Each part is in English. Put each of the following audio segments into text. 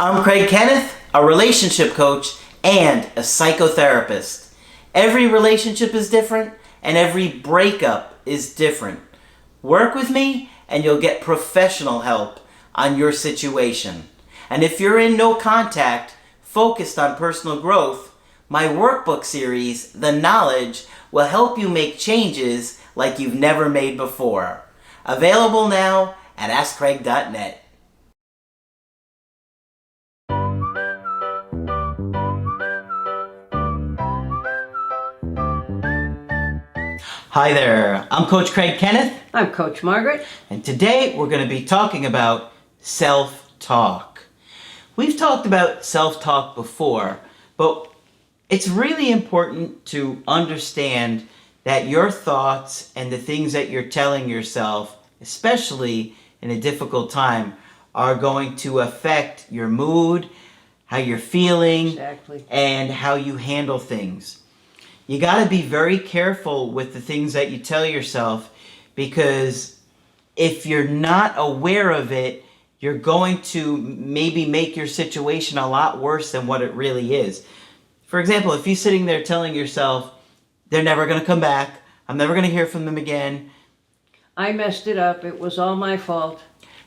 I'm Craig Kenneth, a relationship coach and a psychotherapist. Every relationship is different and every breakup is different. Work with me and you'll get professional help on your situation. And if you're in no contact, focused on personal growth, my workbook series, The Knowledge, will help you make changes like you've never made before. Available now at AskCraig.net. Hi there, I'm Coach Craig Kenneth. I'm Coach Margaret. And today we're going to be talking about self-talk. We've talked about self-talk before, but it's really important to understand that your thoughts and the things that you're telling yourself, especially in a difficult time, are going to affect your mood, how you're feeling, Exactly. and how you handle things. You got to be very careful with the things that you tell yourself, because if you're not aware of it, you're going to maybe make your situation a lot worse than what it really is. For example, if you're sitting there telling yourself, they're never going to come back, I'm never going to hear from them again, I messed it up, it was all my fault.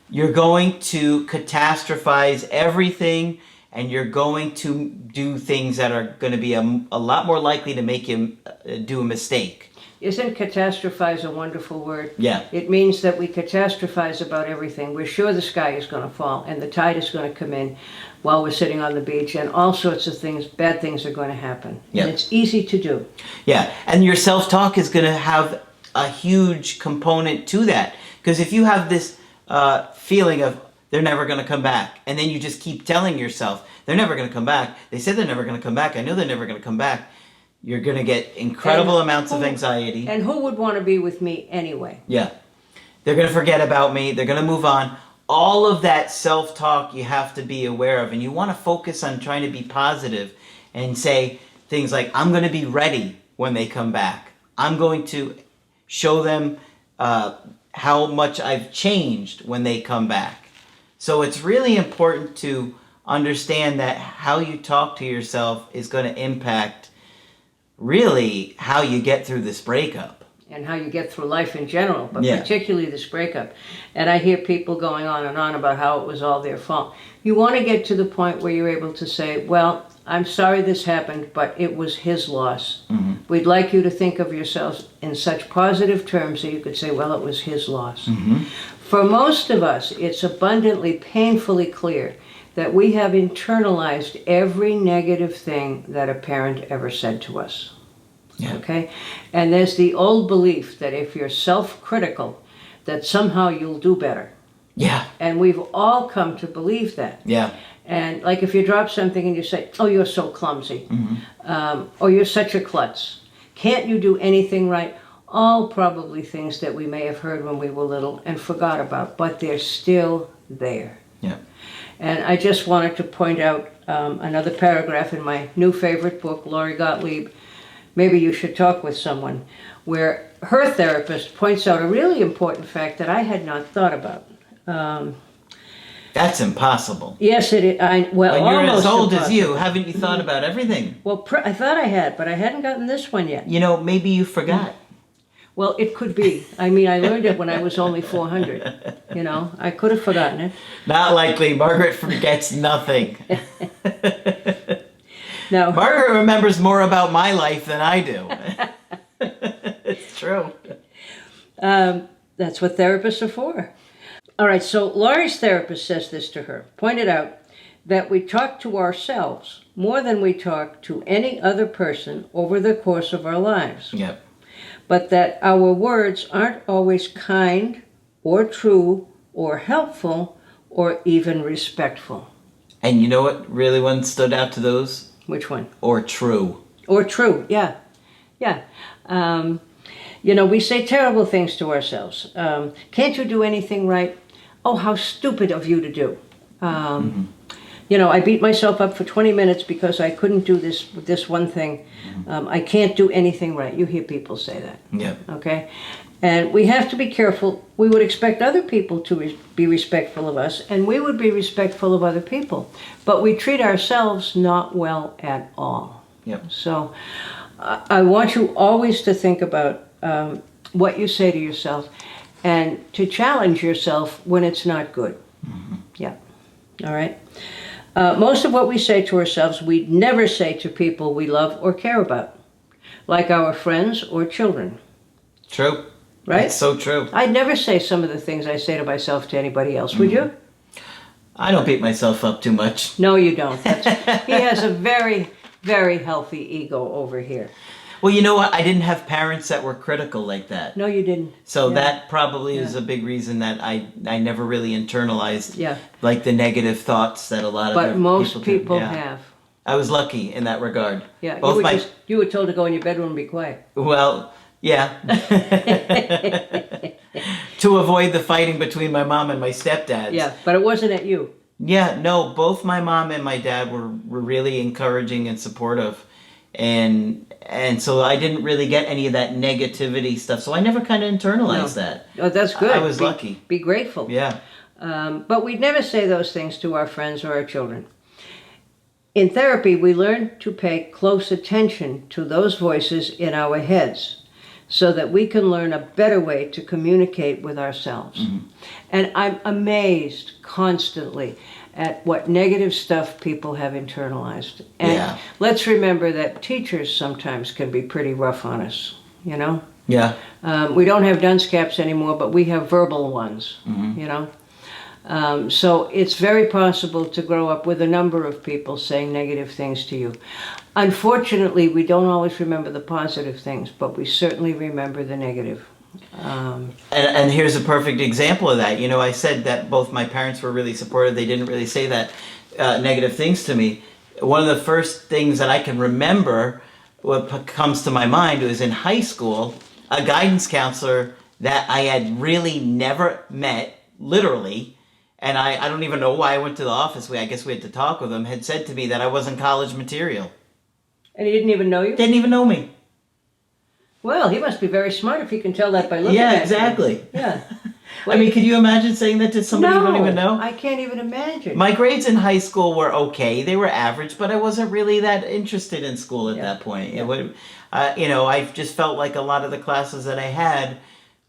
you're going to catastrophize everything, and you're going to do things that are going to be a lot more likely to make you do a mistake. Isn't catastrophize a wonderful word? Yeah. It means that we catastrophize about everything. We're sure the sky is going to fall and the tide is going to come in while we're sitting on the beach, and all sorts of things, bad things are going to happen. Yeah. And it's easy to do. Yeah, and your self-talk is going to have a huge component to that. Because if you have this feeling of, they're never going to come back, and then you just keep telling yourself, they're never going to come back, they said they're never going to come back, I know they're never going to come back, you're going to get incredible amounts of anxiety. And who would want to be with me anyway? Yeah. They're going to forget about me, they're going to move on. All of that self-talk you have to be aware of, and you want to focus on trying to be positive and say things like, I'm going to be ready when they come back. I'm going to show them how much I've changed when they come back. So it's really important to understand that how you talk to yourself is going to impact really how you get through this breakup. And how you get through life in general, but Yeah. particularly this breakup. And I hear people going on and on about how it was all their fault. You want to get to the point where you're able to say, well, I'm sorry this happened, but it was his loss. Mm-hmm. We'd like you to think of yourselves in such positive terms that you could say, well, it was his loss. Mm-hmm. For most of us, it's abundantly, painfully clear that we have internalized every negative thing that a parent ever said to us. Yeah. Okay? And there's the old belief that if you're self-critical, that somehow you'll do better. Yeah. And we've all come to believe that. Yeah. And like if you drop something and you say, oh, you're so clumsy, or you're such a klutz, can't you do anything right? All probably things that we may have heard when we were little and forgot about, but they're still there. Yeah. And I just wanted to point out another paragraph in my new favorite book, Lori Gottlieb, Maybe You Should Talk with Someone, where her therapist points out a really important fact that I had not thought about. That's impossible. Yes, it is. Well, When you're as almost old as impossible. you, haven't you thought about everything? Well, I thought I had, but I hadn't gotten this one yet. You know, maybe you forgot. Well, it could be. I mean, I learned it when I was only 400. You know, I could have forgotten it. Not likely. Margaret forgets nothing. Now, Margaret remembers more about my life than I do. It's true. that's what therapists are for. All right, so Laurie's therapist says this to her, pointed out that we talk to ourselves more than we talk to any other person over the course of our lives. Yep. But that our words aren't always kind or true or helpful or even respectful. And you know what really one stood out to those? Which one? Or true. Or true, yeah. Yeah. You know, we say terrible things to ourselves. Can't you do anything right? Oh, how stupid of you to do. You know, I beat myself up for 20 minutes because I couldn't do this one thing. I can't do anything right. You hear people say that. Yeah. Okay? And we have to be careful. We would expect other people to be respectful of us, and we would be respectful of other people. But we treat ourselves not well at all. Yep. So I want you always to think about what you say to yourself and to challenge yourself when it's not good. Yeah. All right? Most of what we say to ourselves, we never say to people we love or care about, like our friends or children. True. Right? That's so true. I'd never say some of the things I say to myself to anybody else, would you? I don't beat myself up too much. No, you don't. He has a very, very healthy ego over here. Well, you know what? I didn't have parents that were critical like that. No, you didn't. So Yeah. that probably is a big reason that I never really internalized Yeah. like the negative thoughts that a lot of But other most do. people Yeah. have. I was lucky in that regard. Yeah, Both you were told to go in your bedroom and be quiet. Well, yeah. To avoid the fighting between my mom and my stepdad. Yeah, but it wasn't at you. Yeah, no, both my mom and my dad were really encouraging and supportive. And so I didn't really get any of that negativity stuff. So I never kind of internalized that. Oh, that's good. I was lucky. Be grateful. Yeah. But we'd never say those things to our friends or our children. In therapy, we learn to pay close attention to those voices in our heads so that we can learn a better way to communicate with ourselves. And I'm amazed constantly at what negative stuff people have internalized. And Yeah. let's remember that teachers sometimes can be pretty rough on us, you know? Yeah. We don't have dunce caps anymore, but we have verbal ones, you know? So it's very possible to grow up with a number of people saying negative things to you. Unfortunately, we don't always remember the positive things, but we certainly remember the negative. And here's a perfect example of that. You know, I said that both my parents were really supportive. They didn't really say that negative things to me. One of the first things that I can remember, what comes to my mind, was in high school, a guidance counselor that I had really never met, literally, and I don't even know why I went to the office. I guess we had to talk with him, had said to me that I wasn't college material. And he didn't even know you? Didn't even know me. Well, he must be very smart if he can tell that by looking at Yeah, you. exactly. Yeah. I mean, could you imagine saying that to somebody you don't even know? I can't even imagine. My grades in high school were okay. They were average, but I wasn't really that interested in school at that point. It would, you know, I just felt like a lot of the classes that I had,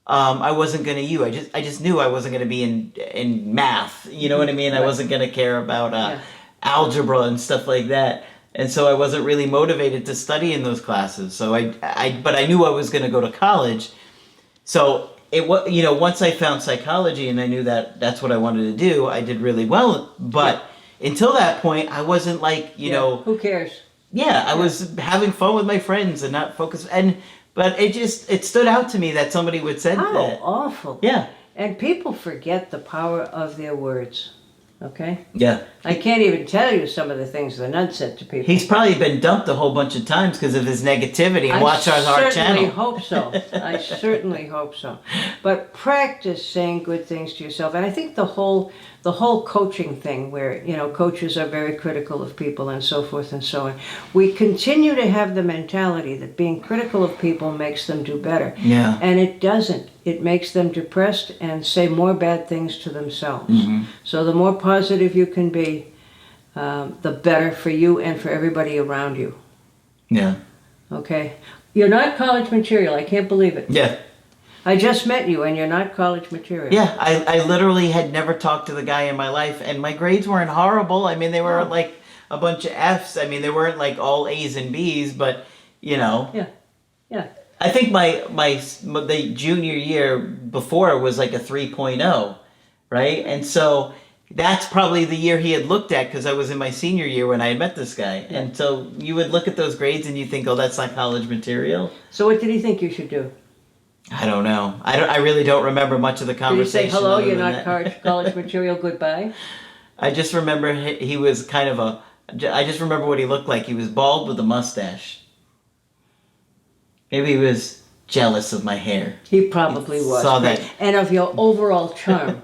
I wasn't going to use. I just knew I wasn't going to be in math. You know what I mean? I wasn't going to care about algebra and stuff like that. And so I wasn't really motivated to study in those classes. So but I knew I was going to go to college. So it was, you know, once I found psychology and I knew that that's what I wanted to do, I did really well. But until that point, I wasn't like, you know, who cares? Yeah, I was having fun with my friends and not focused. But it stood out to me that somebody would say that. How awful. Yeah. And people forget the power of their words. Okay? Yeah. I can't even tell you some of the things the nun said to people. He's probably been dumped a whole bunch of times because of his negativity and watch our channel. I certainly hope so. I certainly hope so. But practice saying good things to yourself. And I think the whole coaching thing where, you know, coaches are very critical of people and so forth and so on. We continue to have the mentality that being critical of people makes them do better. Yeah. And it doesn't. It makes them depressed and say more bad things to themselves. So the more positive you can be, the better for you and for everybody around you. Yeah. Okay? You're not college material. I can't believe it. Yeah. I just met you and you're not college material. Yeah, I literally had never talked to the guy in my life, and my grades weren't horrible. I mean, they were like a bunch of Fs. I mean, they weren't like all A's and B's, but, you know. Yeah. Yeah. I think the junior year before was like a 3.0, right? And so that's probably the year he had looked at because I was in my senior year when I had met this guy. And so you would look at those grades and you think, oh, that's not college material. So what did he think you should do? I don't know. I really don't remember much of the Did conversation. he say, hello, other you're than not that. college material, goodbye? I just remember he was kind of I just remember what he looked like. He was bald with a mustache. Maybe he was jealous of my hair. He probably was. Saw that. And of your overall charm.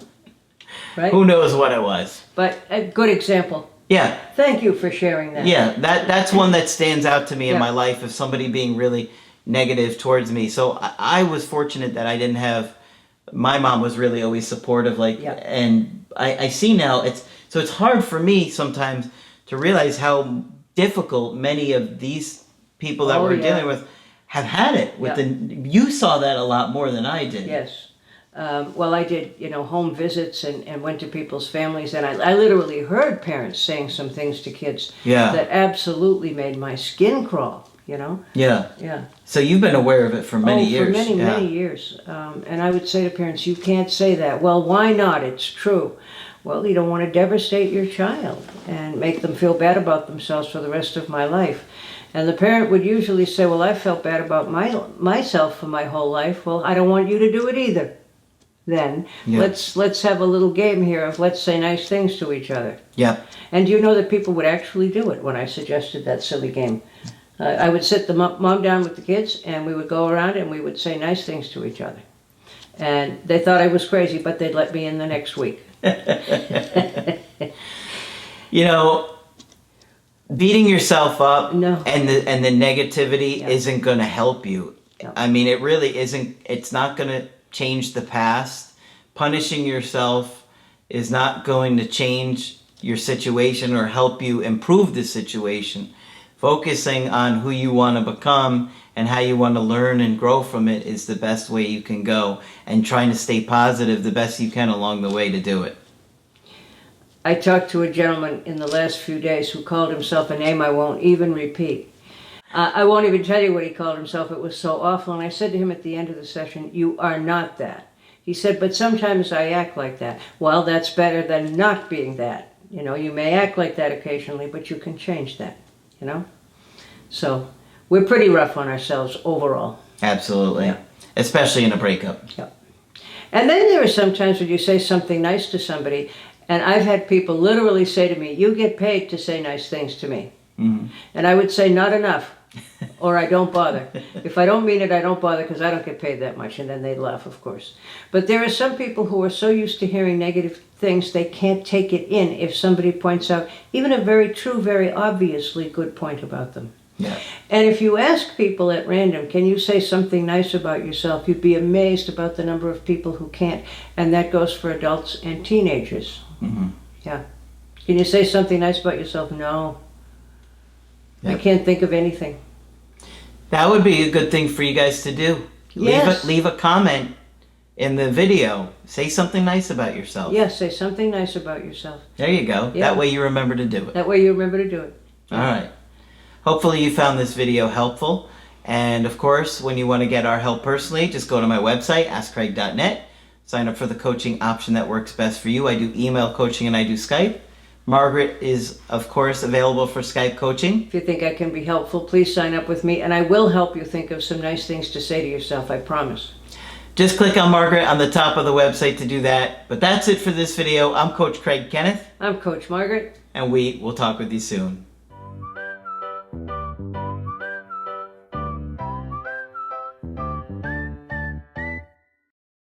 Right? Who knows what it was? But a good example. Yeah. Thank you for sharing that. Yeah, that's one that stands out to me in Yeah. my life of somebody being really negative towards me. So I was fortunate that I didn't have. My mom was really always supportive, like, Yeah. and I see now it's hard for me sometimes to realize how difficult many of these people that Oh, we're yeah. dealing with have had it. With Yeah. you saw that a lot more than I did. Yes. Well, I did, home visits and went to people's families, and I literally heard parents saying some things to kids Yeah. that absolutely made my skin crawl, Yeah. Yeah. So you've been aware of it for many years. For many, Yeah. many years. And I would say to parents, you can't say that. Well, why not? It's true. Well, you don't want to devastate your child and make them feel bad about themselves for the rest of my life. And the parent would usually say, well, I felt bad about myself for my whole life. Well, I don't want you to do it either. Then Yeah. let's have a little game here of let's say nice things to each other. Yeah. And do you know that people would actually do it when I suggested that silly game? I would sit the mom down with the kids, and we would go around and we would say nice things to each other. And they thought I was crazy, but they'd let me in the next week. You know, beating yourself up No. and the negativity Yeah. isn't going to help you. No. I mean, it really isn't. It's not going to change the past. Punishing yourself is not going to change your situation or help you improve the situation. Focusing on who you want to become and how you want to learn and grow from it is the best way you can go, and trying to stay positive the best you can along the way to do it. I talked to a gentleman in the last few days who called himself a name I won't even repeat. I won't even tell you what he called himself. It was so awful. And I said to him at the end of the session, you are not that. He said, but sometimes I act like that. Well, that's better than not being that. You may act like that occasionally, but you can change that, So we're pretty rough on ourselves overall. Absolutely. Yeah. Especially in a breakup. And then there are some times when you say something nice to somebody, and I've had people literally say to me, you get paid to say nice things to me. Mm-hmm. And I would say, not enough, or I don't bother. If I don't mean it, I don't bother because I don't get paid that much. And then they'd laugh, of course. But there are some people who are so used to hearing negative things, they can't take it in if somebody points out even a very true, very obviously good point about them. Yeah. And if you ask people at random, can you say something nice about yourself, you'd be amazed about the number of people who can't. And that goes for adults and teenagers. Mm-hmm. Yeah. Can you say something nice about yourself? No. I Yep. can't think of anything. That would be a good thing for you guys to do. Yes. Leave a comment in the video. Say something nice about yourself. Yes, say something nice about yourself. There you go. Yeah. That way you remember to do it. That way you remember to do it. All right. Hopefully you found this video helpful. And of course, when you want to get our help personally, just go to my website, askcraig.net. Sign up for the coaching option that works best for you. I do email coaching and I do Skype. Margaret is, of course, available for Skype coaching. If you think I can be helpful, please sign up with me, and I will help you think of some nice things to say to yourself, I promise. Just click on Margaret on the top of the website to do that. But that's it for this video. I'm Coach Craig Kenneth, I'm Coach Margaret. and we will talk with you soon.